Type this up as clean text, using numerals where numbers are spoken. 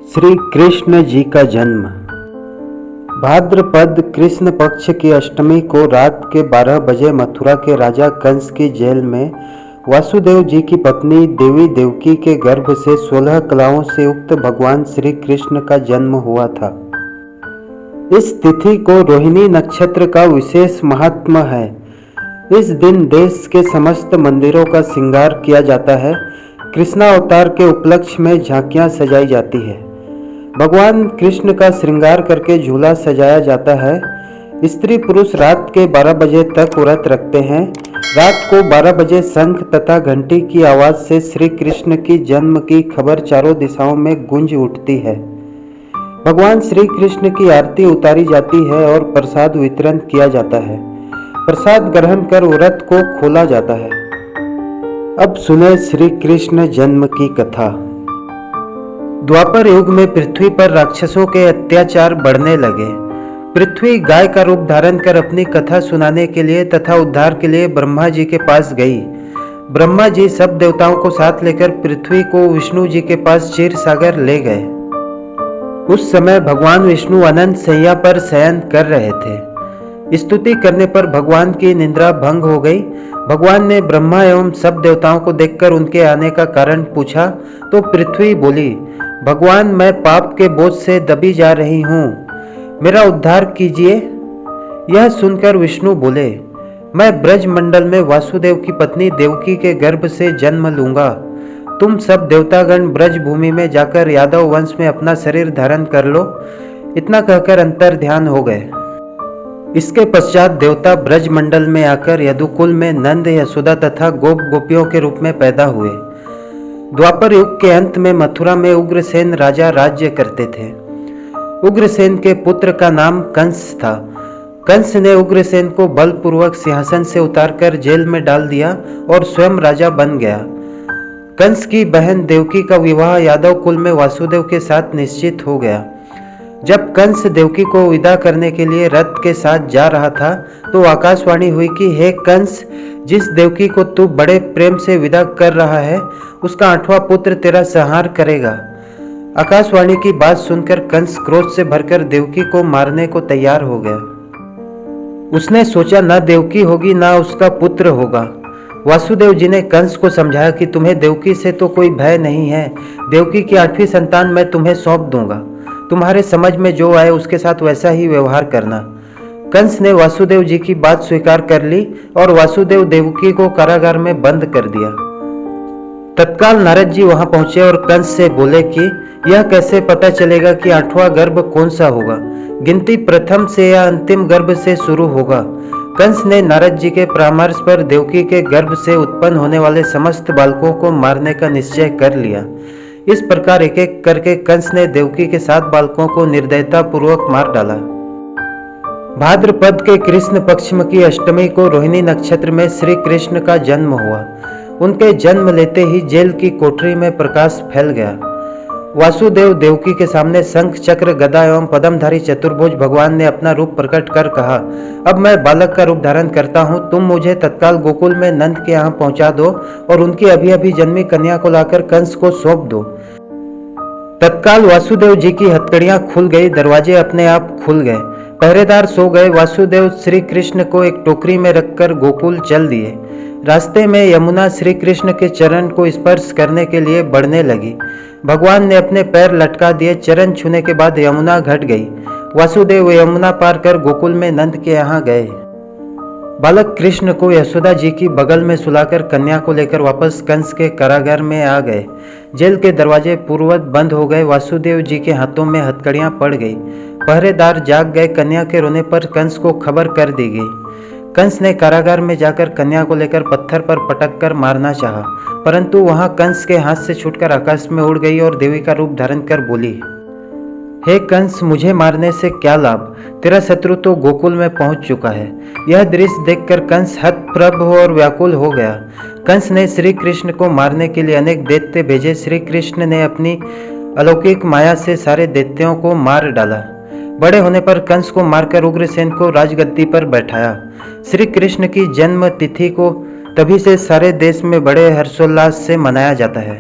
श्री कृष्ण जी का जन्म। भाद्रपद कृष्ण पक्ष की अष्टमी को रात के 12 बजे मथुरा के राजा कंस की जेल में वासुदेव जी की पत्नी देवी देवकी के गर्भ से 16 कलाओं से युक्त भगवान श्री कृष्ण का जन्म हुआ था। इस तिथि को रोहिणी नक्षत्र का विशेष महात्म्य है। इस दिन देश के समस्त मंदिरों का श्रृंगार किया जाता है। कृष्णावतार के उपलक्ष्य में झांकियां सजाई जाती है। भगवान कृष्ण का श्रृंगार करके झूला सजाया जाता है। स्त्री पुरुष रात के 12 बजे तक व्रत रखते हैं। रात को 12 बजे शंख तथा घंटी की आवाज से श्री कृष्ण की जन्म की खबर चारों दिशाओं में गूंज उठती है। भगवान श्री कृष्ण की आरती उतारी जाती है और प्रसाद वितरण किया जाता है। प्रसाद ग्रहण कर व्रत को खोला जाता है। अब सुने श्री कृष्ण जन्म की कथा। द्वापर युग में पृथ्वी पर राक्षसों के अत्याचार बढ़ने लगे। पृथ्वी गाय का रूप धारण कर अपनी कथा सुनाने के लिए तथा उद्धार के लिए ब्रह्मा जी के पास गई। ब्रह्मा जी सब देवताओं को साथ लेकर पृथ्वी को विष्णु जी के पास क्षीर सागर ले गए। उस समय भगवान विष्णु अनंत शैया पर शयन कर रहे थे। स्तुति करने पर भगवान की निद्रा भंग हो गई। भगवान ने ब्रह्मा एवं सब देवताओं को देखकर उनके आने का कारण पूछा तो पृथ्वी बोली, भगवान, मैं पाप के बोझ से दबी जा रही हूँ, मेरा उद्धार कीजिए। यह सुनकर विष्णु बोले, मैं ब्रज मंडल में वासुदेव की पत्नी देवकी के गर्भ से जन्म लूंगा। तुम सब देवतागण ब्रज भूमि में जाकर यादव वंश में अपना शरीर धारण कर लो। इतना कहकर अंतर ध्यान हो गए। इसके पश्चात देवता ब्रज मंडल में आकर यदुकुल में नंद, यशोदा तथा गोप गोपियों के रूप में पैदा हुए। द्वापर युग के अंत में मथुरा में उग्रसेन राजा राज्य करते थे। उग्रसेन के पुत्र का नाम कंस था। कंस ने उग्रसेन को बलपूर्वक सिंहासन से उतारकर जेल में डाल दिया और स्वयं राजा बन गया। कंस की बहन देवकी का विवाह यादव कुल में वासुदेव के साथ निश्चित हो गया। जब कंस देवकी को विदा करने के लिए रथ के साथ जा रहा था तो आकाशवाणी हुई कि हे कंस, जिस देवकी को तू बड़े प्रेम से विदा कर रहा है उसका 8वां पुत्र तेरा संहार करेगा। आकाशवाणी की बात सुनकर कंस क्रोध से भरकर देवकी को मारने को तैयार हो गया। उसने सोचा न देवकी होगी न उसका पुत्र होगा। वासुदेव जी ने कंस को समझाया कि तुम्हें देवकी से तो कोई भय नहीं है। देवकी की 8वीं संतान मैं तुम्हें सौंप दूंगा। तुम्हारे समझ में जो आए उसके साथ वैसा ही व्यवहार करना। कंस ने वासुदेव जी की बात स्वीकार कर ली और वासुदेव देवकी को कारागार में बंद कर दिया। तत्काल नारद जी वहां पहुंचे और कंस से बोले कि यह कैसे पता चलेगा कि 8वां गर्भ कौन सा होगा? गिनती प्रथम से या अंतिम गर्भ से शुरू होगा। कंस ने नारद जी के परामर्श पर देवकी के गर्भ से उत्पन्न होने वाले समस्त बालकों को मारने का निश्चय कर लिया। इस प्रकार एक एक करके कंस ने देवकी के 7 बालकों को निर्दयता पूर्वक मार डाला। भाद्रपद के कृष्ण पक्ष की अष्टमी को रोहिणी नक्षत्र में श्री कृष्ण का जन्म हुआ। उनके जन्म लेते ही जेल की कोठरी में प्रकाश फैल गया। वासुदेव देवकी के सामने शंख, चक्र, गदा एवं पद्मधारी चतुर्भुज भगवान ने अपना रूप प्रकट कर कहा, अब मैं बालक का रूप धारण करता हूँ। तुम मुझे तत्काल गोकुल में नंद के यहाँ पहुँचा दो और उनकी अभी अभी जन्मी कन्या को लाकर कंस को सौंप दो। तत्काल वासुदेव जी की हथकड़ियां खुल गई। दरवाजे अपने आप खुल गए। पहरेदार सो गए। वासुदेव श्री कृष्ण को एक टोकरी में रखकर गोकुल चल दिए। रास्ते में यमुना श्री कृष्ण के चरण को स्पर्श करने के लिए बढ़ने लगी। भगवान ने अपने पैर लटका दिए। चरण छूने के बाद यमुना घट गई। वासुदेव यमुना पार कर गोकुल में नंद के यहाँ गए। बालक कृष्ण को यशोदा जी की बगल में सुलाकर कन्या को लेकर वापस कंस के कारागार में आ गए। जेल के दरवाजे पूर्ववत बंद हो गए। वासुदेव जी के हाथों में हथकड़ियां पड़ गई। पहरेदार जाग गए। कन्या के रोने पर कंस को खबर कर दी गई। कंस ने कारागार में जाकर कन्या को लेकर पत्थर पर पटक कर मारना चाहा, परंतु वहां कंस के हाथ से छूटकर आकाश में उड़ गई और देवी का रूप धारण कर बोली, हे कंस, मुझे मारने से क्या लाभ? तेरा शत्रु तो गोकुल में पहुंच चुका है। यह दृश्य देखकर कंस हतप्रभ और व्याकुल हो गया। कंस ने श्री कृष्ण को मारने के लिए अनेक दैत्य भेजे। श्री कृष्ण ने अपनी अलौकिक माया से सारे दैत्यों को मार डाला। बड़े होने पर कंस को मारकर उग्रसेन को राजगद्दी पर बैठाया। श्री कृष्ण की जन्म तिथि को तभी से सारे देश में बड़े हर्षोल्लास से मनाया जाता है।